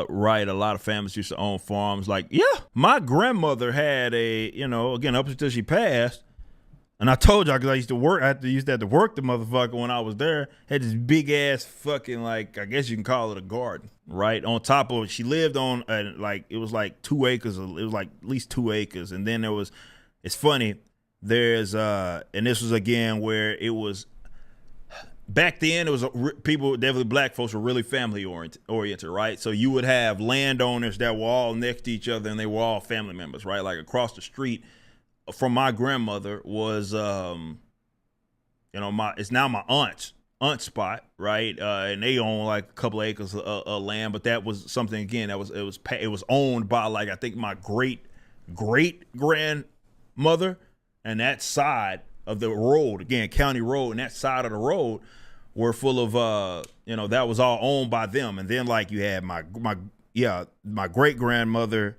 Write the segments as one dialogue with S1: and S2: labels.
S1: right. A lot of families used to own farms. Like, yeah, my grandmother had again, up until she passed. And I told y'all, because I used to have to work the motherfucker when I was there. Had this big ass fucking, like, I guess you can call it a garden, right? On top of it, she lived on it was like 2 acres. It was like at least 2 acres. And then it's funny. There's and this was again where it was. Back then, it was people, definitely black folks, were really family oriented, right? So you would have landowners that were all next to each other, and they were all family members, right? Like across the street from my grandmother was, it's now my aunt spot, right? And they own like a couple of acres of land, but that was something again that it was owned by, like, I think my great grandmother, and that side of the road, again, county road, and that side of the road were full of that was all owned by them. And then, like, you had my great grandmother.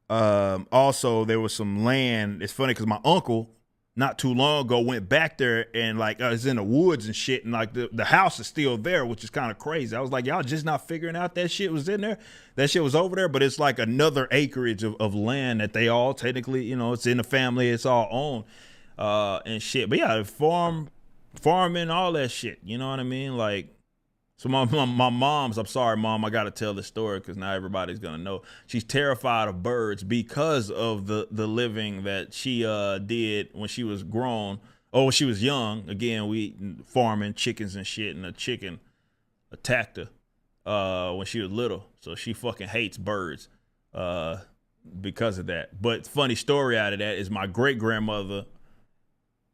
S1: Also, there was some land. It's funny because my uncle, not too long ago, went back there and, like, it's in the woods and shit, and like the house is still there, which is kind of crazy. I was like, y'all just not figuring out that shit was in there. That shit was over there, but it's like another acreage of land that they all technically, it's in the family, it's all owned. And shit. But yeah, farming, all that shit. You know what I mean? Like, so my mom's, I'm sorry, Mom, I got to tell this story because now everybody's going to know. She's terrified of birds because of the living that she did when she was grown. Oh, when she was young. Again, we farming chickens and shit, and a chicken attacked her when she was little. So she fucking hates birds because of that. But funny story out of that is my great grandmother.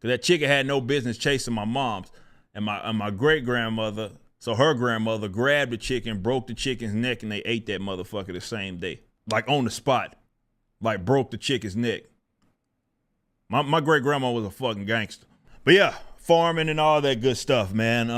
S1: That chicken had no business chasing my mom's, and my great grandmother. So her grandmother grabbed the chicken, broke the chicken's neck, and they ate that motherfucker the same day, like on the spot, like broke the chicken's neck. My great grandma was a fucking gangster. But yeah, farming and all that good stuff, man.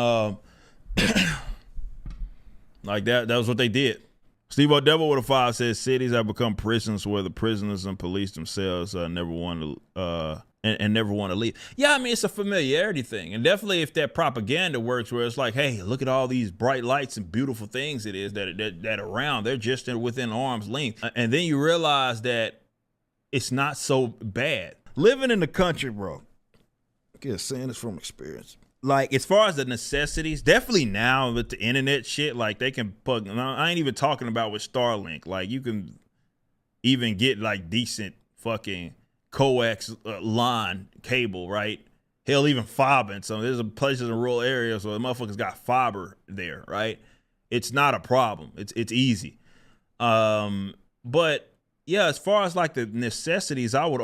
S1: Like that was what they did. Steve O'Devil with a 5 says cities have become prisons where the prisoners and police themselves never want to. And never want to leave. Yeah, I mean, it's a familiarity thing. And definitely if that propaganda works where it's like, hey, look at all these bright lights and beautiful things it is that around. They're just within arm's length. And then you realize that it's not so bad. Living in the country, bro. Again, saying this from experience. Like, as far as the necessities, definitely now with the internet shit, like they can plug. I ain't even talking about with Starlink. Like, you can even get like decent fucking coax line cable, right? Hell, even fiber. And so there's places in rural areas where the motherfuckers got fiber there, right? It's not a problem. It's easy. But yeah, as far as like the necessities, I would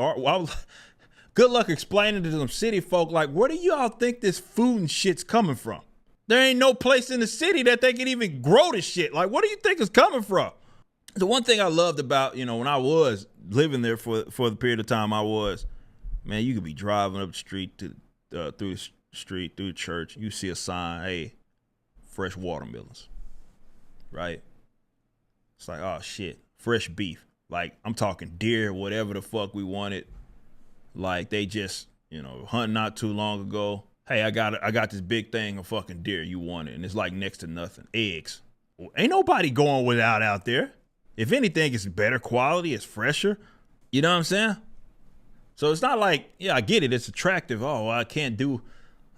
S1: good luck explaining to some city folk, like, where do y'all think this food and shit's coming from? There ain't no place in the city that they can even grow this shit. Like, what do you think is coming from? The one thing I loved about, when I was living there for the period of time I was, man, you could be driving up the street through the church. You see a sign, hey, fresh watermelons, right? It's like, oh shit, fresh beef. Like, I'm talking deer, whatever the fuck we wanted. Like, they just, hunting not too long ago. Hey, I got this big thing of fucking deer. You want it? And it's like next to nothing. Eggs. Ain't nobody going without out there. If anything, it's better quality, it's fresher. You know what I'm saying? So it's not like, yeah, I get it, it's attractive. Oh, I can't do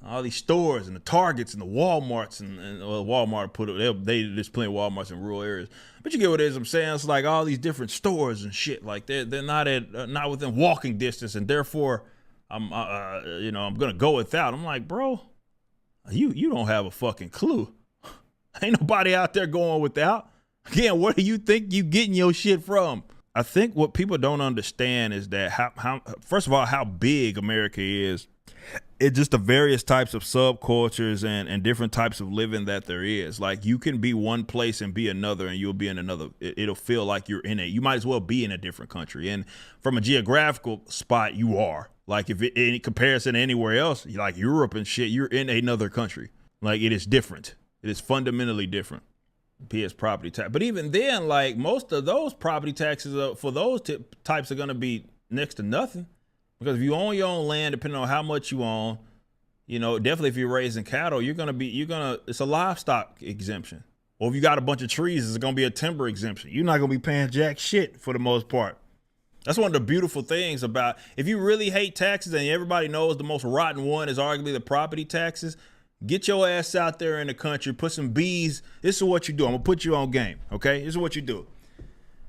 S1: all these stores and the Targets and the Walmarts and Walmart there's plenty of Walmarts in rural areas. But you get what it is I'm saying? It's like all these different stores and shit. Like they're not within walking distance, and therefore I'm gonna go without. I'm like, bro, you don't have a fucking clue. Ain't nobody out there going without. Again, where do you think you getting your shit from? I think what people don't understand is that how first of all, how big America is. It's just the various types of subcultures and different types of living that there is. Like, you can be one place and be another, and you'll be in another. It'll feel like you're you might as well be in a different country. And from a geographical spot, you are. Like, if in comparison to anywhere else, like Europe and shit, you're in another country. Like, it is different. It is fundamentally different. PS property tax. But even then, like, most of those property taxes for those types are going to be next to nothing. Because if you own your own land, depending on how much you own, definitely if you're raising cattle, it's a livestock exemption. Or if you got a bunch of trees, it's going to be a timber exemption. You're not going to be paying jack shit for the most part. That's one of the beautiful things about, if you really hate taxes and everybody knows the most rotten one is arguably the property taxes, get your ass out there in the country, put some bees. This is what you do. I'm going to put you on game, okay? This is what you do.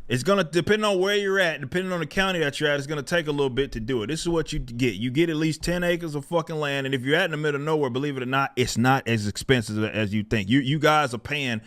S1: It's going to, depending on where you're at, depending on the county that you're at, it's going to take a little bit to do it. This is what you get. You get at least 10 acres of fucking land, and if you're at in the middle of nowhere, believe it or not, it's not as expensive as you think. You guys are paying,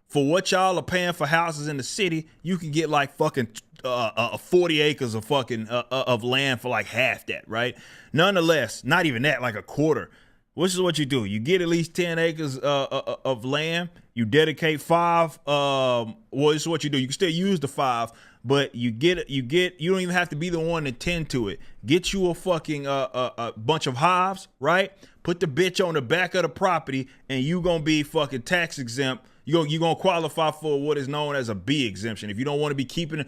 S1: for what y'all are paying for houses in the city, you can get like fucking 40 acres of fucking of land for like half that, right? Nonetheless, not even that, like a quarter. This is what you do. You get at least 10 acres of land. You dedicate 5. Well, this is what you do. You can still use the 5, but you don't even have to be the one to tend to it. Get you a fucking a bunch of hives, right? Put the bitch on the back of the property, and you gonna be fucking tax exempt. You gonna qualify for what is known as a bee exemption. If you don't want to be keeping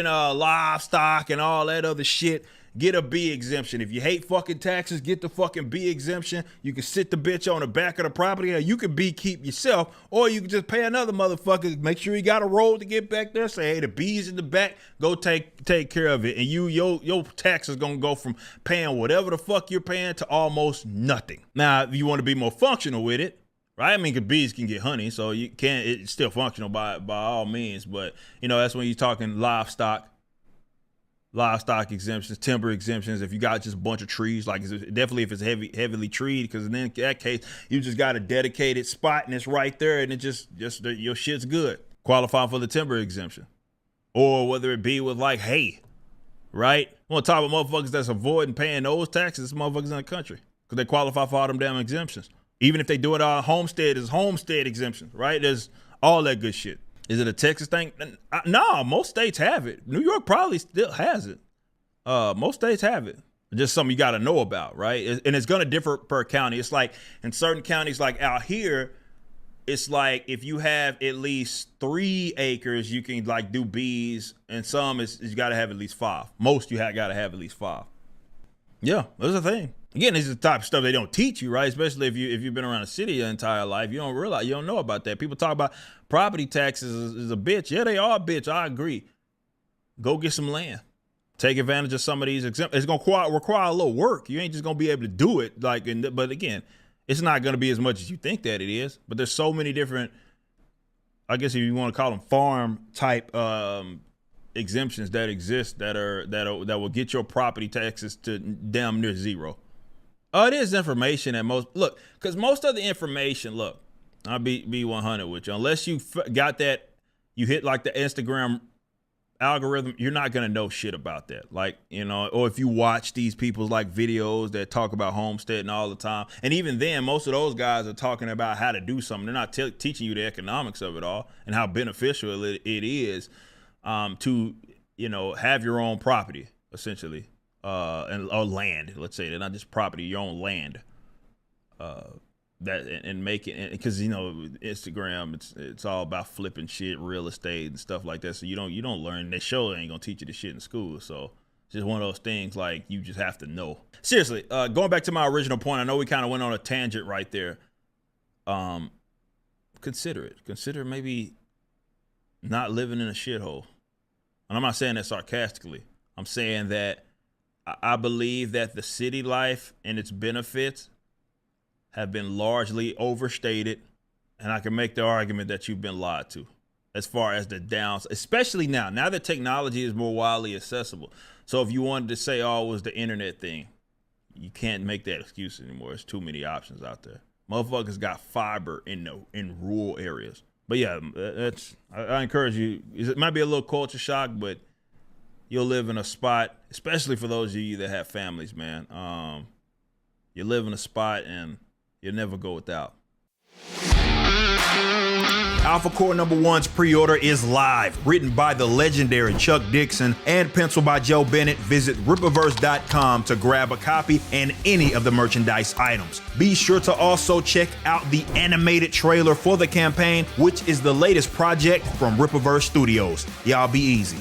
S1: livestock and all that other shit, get a bee exemption. If you hate fucking taxes, get the fucking bee exemption. You can sit the bitch on the back of the property, or you can beekeep yourself, or you can just pay another motherfucker. Make sure you got a road to get back there. Say, hey, the bees in the back, go take care of it. And your tax is gonna go from paying whatever the fuck you're paying to almost nothing. Now, if you want to be more functional with it, right? I mean, bees can get honey, so you can't. It's still functional by all means. But that's when you're talking livestock exemptions, timber exemptions. If you got just a bunch of trees, like definitely if it's heavily treed, because in that case you just got a dedicated spot and it's right there, and it just your shit's good. Qualify for the timber exemption, or whether it be with like hay, right? I want to talk about motherfuckers that's avoiding paying those taxes. Motherfuckers in the country because they qualify for all them damn exemptions. Even if they do it on homestead, there's homestead exemptions, right? There's all that good shit. Is it a Texas thing? No, most states have it. New York probably still has it. Most states have it. Just something you got to know about, right? And it's going to differ per county. It's like in certain counties, like out here, it's like if you have at least 3 acres, you can like do bees, and some you got to have at least 5. Most you got to have at least 5. Yeah, that's the thing. Again, this is the type of stuff they don't teach you, right? Especially if you've been around a city your entire life, you don't know about that. People talk about property taxes is a bitch. Yeah, they are a bitch. I agree. Go get some land. Take advantage of some of these exemptions. It's gonna require a little work. You ain't just gonna be able to do it. But again, it's not gonna be as much as you think that it is. But there's so many different, I guess if you want to call them farm type exemptions that exist that will get your property taxes to damn near zero. It is information at most. Look, because most of the information, I'll be 100 with you. Unless you got that, you hit like the Instagram algorithm, you're not going to know shit about that. Like, or if you watch these people's like videos that talk about homesteading all the time. And even then, most of those guys are talking about how to do something. They're not teaching you the economics of it all and how beneficial it is to, have your own property, essentially. Or land, let's say, they're not just property, your own land. And make it, because Instagram, it's all about flipping shit, real estate and stuff like that. So you don't learn. They show ain't gonna teach you the shit in school. So it's just one of those things like you just have to know. Seriously, going back to my original point, I know we kind of went on a tangent right there. Consider it. Consider maybe not living in a shithole. And I'm not saying that sarcastically. I'm saying that I believe that the city life and its benefits have been largely overstated, and I can make the argument that you've been lied to as far as the downs, especially now that technology is more widely accessible. So if you wanted to say, it was the internet thing, you can't make that excuse anymore. There's too many options out there. Motherfuckers got fiber in rural areas. But yeah, I encourage you. It might be a little culture shock, but you'll live in a spot, especially for those of you that have families, man. You live in a spot and you'll never go without. Alpha Core #1's pre-order is live. Written by the legendary Chuck Dixon and penciled by Joe Bennett. Visit Rippaverse.com to grab a copy and any of the merchandise items. Be sure to also check out the animated trailer for the campaign, which is the latest project from Rippaverse Studios. Y'all be easy.